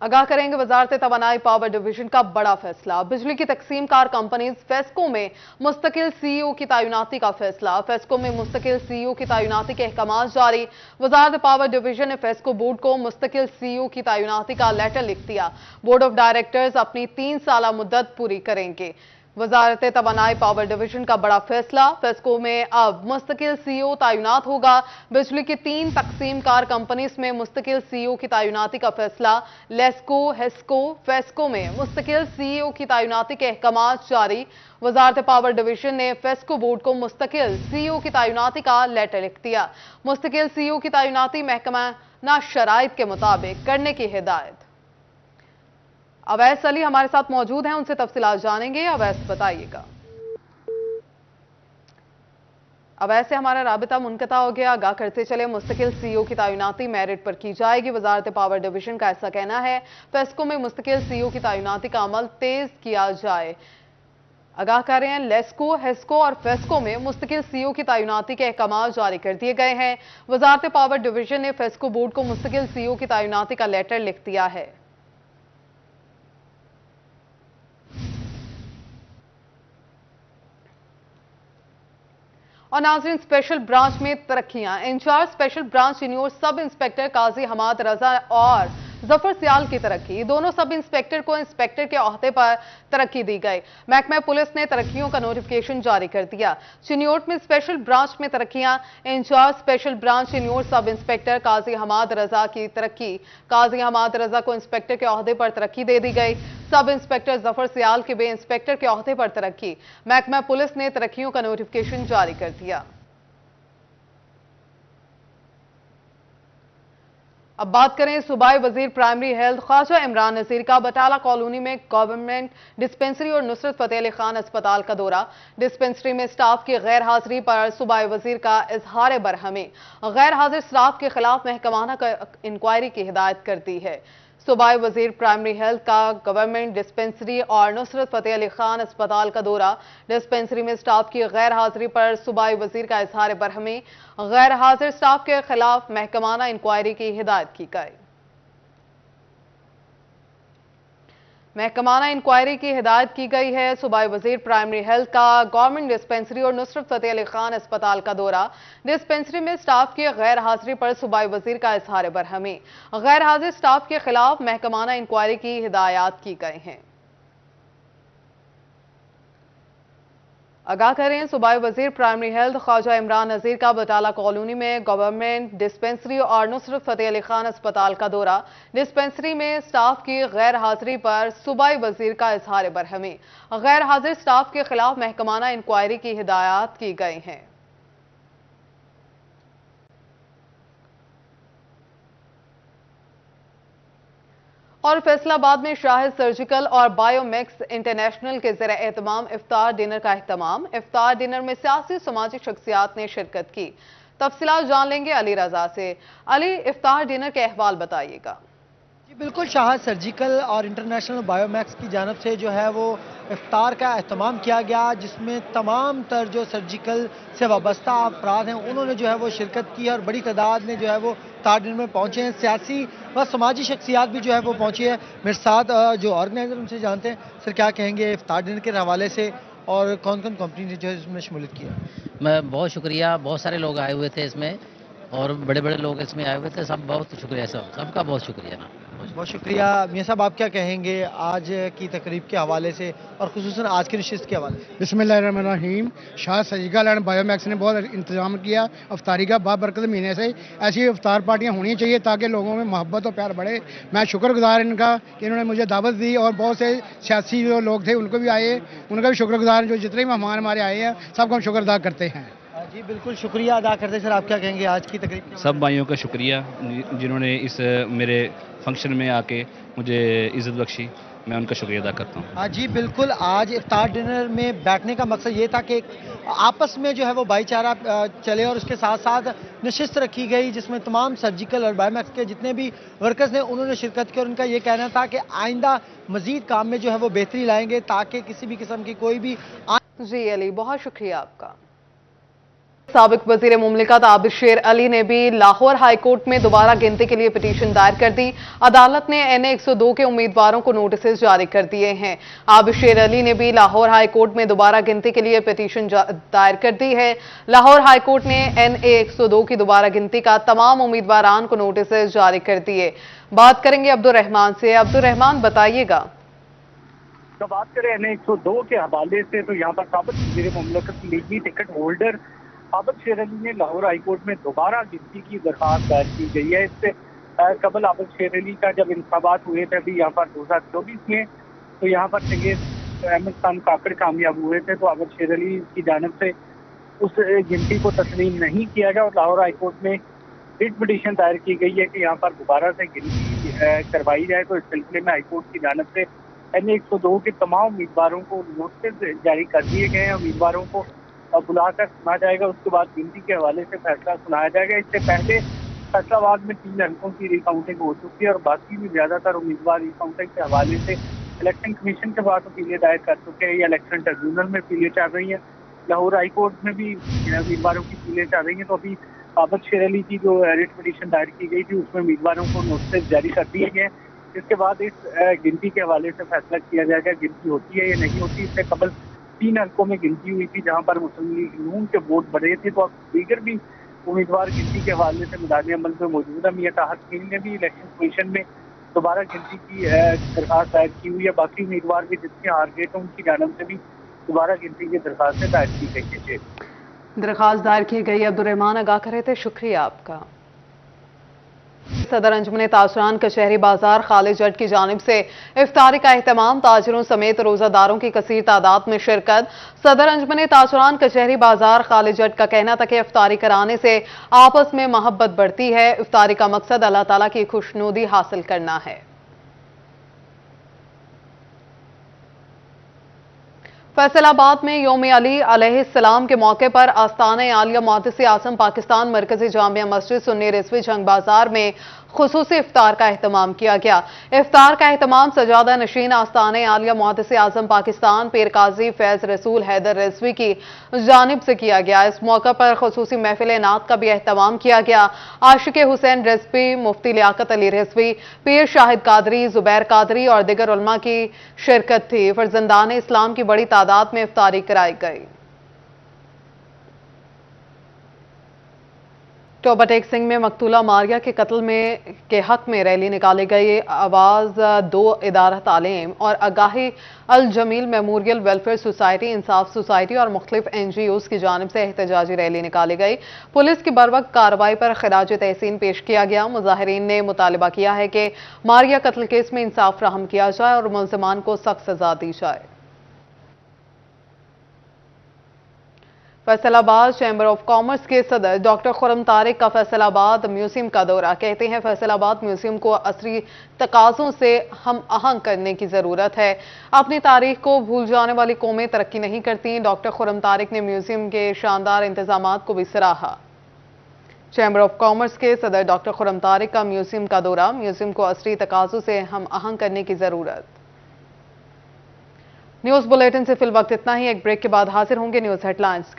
आगाह करेंगे वजारत तवानाई power division का बड़ा फैसला। बिजली की तकसीम कार कंपनीज फेस्को में मुस्तकिल सीईओ की तैनाती का फैसला। फेस्को में मुस्तकिल सीईओ की तैनाती के अहकाम जारी। वजारत पावर डिवीजन ने फेस्को बोर्ड को मुस्तकिल सीईओ की तैनाती का लेटर लिख दिया। बोर्ड ऑफ डायरेक्टर्स अपनी 3 साल मुद्दत पूरी करेंगे। वजारत तवानाई पावर डिवीजन का बड़ा फैसला। फेस्को में अब मुस्तकिल सीईओ तैनात होगा। बिजली की 3 तकसीम कार कंपनीज में मुस्तकिल सीईओ की तैनाती का फैसला। लेस्को, हेस्को, फेस्को में मुस्तकिल सीईओ की तैनाती के अहकाम जारी। वजारत पावर डिवीजन ने फेस्को बोर्ड को मुस्तकिल सीईओ की तैनाती का लेटर लिख दिया। मुस्तकिल सीईओ की तैनाती महकमा शराइत के मुताबिक करने की हिदायत। अवैस अली हमारे साथ मौजूद हैं, उनसे तफसीलात जानेंगे। अवैस, बताइएगा। अवैस से हमारा राबिता मुनक़ता हो गया। आगाह करते चले, मुस्तकिल सीईओ की तैनाती मेरिट पर की जाएगी। वजारत पावर डिवीजन का ऐसा कहना है। फेस्को में मुस्तकिल सीईओ की तैनाती का अमल तेज किया जाए। आगाह कर रहे हैं, लेस्को, हेस्को और फेस्को में मुस्तकिल सीईओ की तैनाती के अहकाम जारी कर दिए गए हैं। वजारत पावर डिवीजन ने फेस्को बोर्ड को मुस्तकिल सीईओ की तैनाती का लेटर लिख दिया है। और नाज़रीन, स्पेशल ब्रांच में तरक्कियां। Incharge special branch senior sub inspector Qazi Hammad Raza और जफर सियाल की तरक्की। दोनों सब इंस्पेक्टर को इंस्पेक्टर के ओहदे पर तरक्की दी गई। महकमा पुलिस ने तरक्कियों का नोटिफिकेशन जारी कर दिया। चिन्योट में स्पेशल ब्रांच में तरक्कियां। Incharge special branch senior sub inspector Qazi Hammad Raza की तरक्की। काजी हमाद रजा को इंस्पेक्टर के ओहदे पर तरक्की दे दी गई। सब इंस्पेक्टर जफर सियाल के बे इंस्पेक्टर के ओहदे पर तरक्की। महकमा पुलिस ने तरक्कियों का नोटिफिकेशन जारी कर दिया। अब बात करें सूबाई वजीर प्राइमरी हेल्थ ख्वाजा इमरान नजीर का बटाला कॉलोनी में गवर्नमेंट डिस्पेंसरी और नुसरत फतेह अली खान अस्पताल का दौरा। डिस्पेंसरी में स्टाफ की गैर हाजिरी पर सूबाई वजीर का इजहार बरहमी। गैर हाजिर स्टाफ के खिलाफ महकमाना इंक्वायरी की हिदायत कर दी है। सूबाई वजीर प्राइमरी हेल्थ का गवर्नमेंट डिस्पेंसरी और नुसरत फतेह अली खान अस्पताल का दौरा। डिस्पेंसरी में स्टाफ की गैर हाजिरी पर सूबाई वजीर का इजहार बरहमी। गैर हाजिर स्टाफ के खिलाफ महकमाना इंक्वायरी की हिदायत की गई। महकमाना इंक्वायरी की हिदायत की गई है। सूबाई वजीर प्राइमरी हेल्थ का गवर्नमेंट डिस्पेंसरी और नुसरत फतेह अली खान अस्पताल का दौरा। डिस्पेंसरी में स्टाफ की गैर हाजिरी पर सूबाई वजीर का इजहार बरहमी। गैर हाजिर स्टाफ के खिलाफ महकमाना इंक्वायरी की हिदायत की गई हैं। आगाह करें, सूबाई वजीर प्राइमरी हेल्थ ख्वाजा इमरान नजीर का बटाला कॉलोनी में गवर्नमेंट डिस्पेंसरी और नुसरत फतेह अली खान अस्पताल का दौरा। डिस्पेंसरी में स्टाफ की गैर हाजिरी पर सूबाई वजीर का इजहार बरहमी। गैर हाजिर स्टाफ के खिलाफ महकमाना इंक्वायरी की हिदायत की गई हैं। और फैसलाबाद में शाहिद सर्जिकल और बायोमेक्स इंटरनेशनल के ज़रिए एहतमाम इफ्तार डिनर का अहतमाम। इफ्तार डिनर में सियासी समाजी शख्सियात ने शिरकत की। तफसीलात जान लेंगे अली रजा से। अली, इफ्तार डिनर के अहवाल बताइएगा। जी बिल्कुल, शाहिद सर्जिकल और इंटरनेशनल बायोमैक्स की जानब से जो है वो इफ्तार का एहतमाम किया गया, जिसमें तमाम तर जो सर्जिकल से वाबस्ता अफराद हैं उन्होंने जो है वो शिरकत की और बड़ी तादाद में जो है वो इफ्तार डिनर में पहुंचे हैं। सियासी व समाजी शख्सियात भी जो है वो पहुंची है। मेरे साथ जो ऑर्गेनाइजर उनसे जानते हैं, सर क्या कहेंगे इफ्तार डिनर के हवाले से और कौन कौन कंपनी ने जो है इसमें शमूलियत किया? मैं बहुत शुक्रिया, बहुत सारे लोग आए हुए थे इसमें और बड़े बड़े लोग इसमें आए हुए थे। सब बहुत शुक्रिया, सबका बहुत शुक्रिया। बहुत शुक्रिया। मियां साहब, आप क्या कहेंगे आज की तकरीब के हवाले से और खुसूसन आज की नशिस्त के हवाले से? बिस्मिल्लाहिर्रहमानिर्रहीम। शाह सर्जिकल एंड बायोमैक्स ने बहुत इंतजाम किया अफ्तारी का। बाबरकत महीने से ऐसी अफ्तार पार्टियाँ होनी चाहिए ताकि लोगों में मोहब्बत और प्यार बढ़े। मैं शुक्रगुजार इनका कि इन्होंने मुझे दावत दी और बहुत से सियासी जो लोग थे उनको भी आए, उनका भी शुक्रगुजार। जो जितने भी मेहमान हमारे आए हैं सबका हम शुक्र अदा करते हैं। जी बिल्कुल, शुक्रिया अदा करते हैं। सर आप क्या कहेंगे आज की तकरीब? सब भाइयों का शुक्रिया जिन्होंने इस मेरे फंक्शन में आके मुझे इज़्ज़त बख्शी, मैं उनका शुक्रिया अदा करता हूँ। हाँ जी बिल्कुल, आज इफ्तार डिनर में बैठने का मकसद ये था कि आपस में जो है वो भाईचारा चले और उसके साथ साथ नशिस्त रखी गई जिसमें तमाम सर्जिकल और बायोमैक्स के जितने भी वर्कर्स ने उन्होंने शिरकत की और उनका ये कहना था कि आइंदा मजीद काम में जो है वो बेहतरी लाएंगे ताकि किसी भी किस्म की कोई भी जी अली, बहुत शुक्रिया आपका। साबिक वजीर मुमलिकत आबिद शेर अली ने भी लाहौर हाईकोर्ट में दोबारा गिनती के लिए पिटीशन दायर कर दी। अदालत ने NA 102 के उम्मीदवारों को नोटिस जारी कर दिए हैं। आबिद शेर अली ने भी लाहौर हाईकोर्ट में दोबारा गिनती के लिए पिटीशन दायर कर दी है। लाहौर हाईकोर्ट ने NA 102 की दोबारा गिनती का तमाम उम्मीदवारान को नोटिस जारी कर दिए। बात करेंगे अब्दुल रहमान से। अब्दुल रहमान, बताइएगा। तो बात करें NA 102 के हवाले से, तो यहाँ पर साबिक वजीर मुमलिकत लीगी टिकट होल्डर आबिद शेर अली ने लाहौर हाईकोर्ट में दोबारा गिनती की दरख्वास्त दायर की गई है। इससे कबल आबिद शेर अली का जब इंतखाबात हुए थे अभी यहाँ पर 2024 में, तो यहाँ पर सैयद अहमद खान काकड़ कामयाब हुए थे, तो आबिद शेर अली की जानिब से उस गिनती को तस्लीम नहीं किया गया और लाहौर हाईकोर्ट में रिट पिटीशन दायर की गई है कि यहाँ पर दोबारा से गिनती करवाई जाए। तो इस सिलसिले में हाईकोर्ट की जानिब से NA 102 के तमाम उम्मीदवारों को नोटिस जारी कर दिए गए हैं। उम्मीदवारों को बुलाकर सुना जाएगा, उसके बाद गिनती के हवाले से फैसला सुनाया जाएगा। इससे पहले फैसलाबाद में 3 हल्कों की रिकाउंटिंग हो चुकी है और बाकी भी ज्यादातर उम्मीदवार रिकाउंटिंग के हवाले से इलेक्शन कमीशन के पास अपीलें दायर कर चुके हैं या इलेक्शन ट्रिब्यूनल में अपीलें चल रही हैं। लाहौर हाईकोर्ट में भी उम्मीदवारों की अपीलें चल रही हैं। तो अभी आबिद शेर अली की जो रिट पिटीशन दायर की गई थी उसमें उम्मीदवारों को नोटिस जारी कर दिए गए। इसके बाद इस गिनती के हवाले से फैसला किया जाएगा गिनती होती है या नहीं होती। इससे कबल 3 हल्कों में गिनती हुई थी जहां पर मुस्लिम लीग नून के वोट बढ़े थे, तो अब दीगर भी उम्मीदवार गिनती के हवाले से मैदान अमल में मौजूद है। मियां ताहर मीर ने भी इलेक्शन कमीशन में दोबारा गिनती की दरख्वास्त दायर की हुई है। बाकी उम्मीदवार भी जिसके हार गए थे उनकी जानिब से भी दोबारा गिनती की दरख्वास्तें दायर की गई है। दरख्वास्त दायर की गई। अब्दुल रहमान आगाह करे थे, शुक्रिया आपका। सदर अंजुमन ताजरान कचहरी बाजार खालिद जट की जानिब से इफ्तारी का एहतमाम, ताजिरों समेत रोजादारों की कसीर तादाद में शिरकत। सदर अंजुमन ताजरान कचहरी बाजार खालिद जट का कहना था कि इफ्तारी कराने से आपस में मोहब्बत बढ़ती है। इफ्तारी का मकसद अल्लाह ताला की खुशनुदी हासिल करना है। फैसलाबाद में यौम अली अलैहिस्सलाम के मौके पर आस्ताना आलिया मुहद्दिस आज़म पाकिस्तान मरकजी जामिया मस्जिद सुन्नी रिजवी जंग बाजार में खुसूसी इफ्तार का एहतमाम किया गया। इफ्तार का एहतमाम सजादा नशीन आस्ताना आलिया मुहद्दिस आज़म पाकिस्तान पीर काजी फैज रसूल हैदर रिजवी की जानिब से किया गया। इस मौके पर खुसूसी महफिल नात का भी एहतमाम किया गया। आशिक हुसैन रिजवी, मुफ्ती लियाकत अली रिजवी, पीर शाहिद कादरी, जुबैर कादरी और दिगर उलमा की शिरकत थी। फर्जंदान इस्लाम की बड़ी तादाद में इफ्तारी कराई गई। टोबा टेक सिंह में मकतूला मारिया के कत्ल के हक में रैली निकाली गई। आवाज 2 इदारा तालीम और आगाही अल जमील मेमोरियल वेलफेयर सोसाइटी, इंसाफ सोसाइटी और मुख्तलिफ NGOs की जानिब से एहतजाजी रैली निकाली गई। पुलिस की बरवक्त कार्रवाई पर खिराज तहसीन पेश किया गया। मुजाहिरीन ने मुतालबा किया है कि मारिया कत्ल केस में इंसाफ फराहम किया जाए और मुल्जिमान को सख्त सजा दी जाए। फैसलाबाद चैम्बर ऑफ कॉमर्स के सदर डॉक्टर खुर्रम तारिक का फैसलाबाद म्यूजियम का दौरा। कहते हैं फैसलाबाद म्यूजियम को असरी तकाज़ों से हम आहंग करने की जरूरत है। अपनी तारीख को भूल जाने वाली कौमें तरक्की नहीं करती। डॉक्टर खुर्रम तारिक ने म्यूजियम के शानदार इंतजामात को भी सराहा। चैम्बर ऑफ कॉमर्स के सदर डॉक्टर खुर्रम तारिक का म्यूजियम का दौरा। म्यूजियम को असरी तकाज़ों से हम आहंग करने की जरूरत। न्यूज बुलेटिन से फिल वक्त इतना ही। एक ब्रेक के बाद हाजिर होंगे न्यूज हेडलाइंस के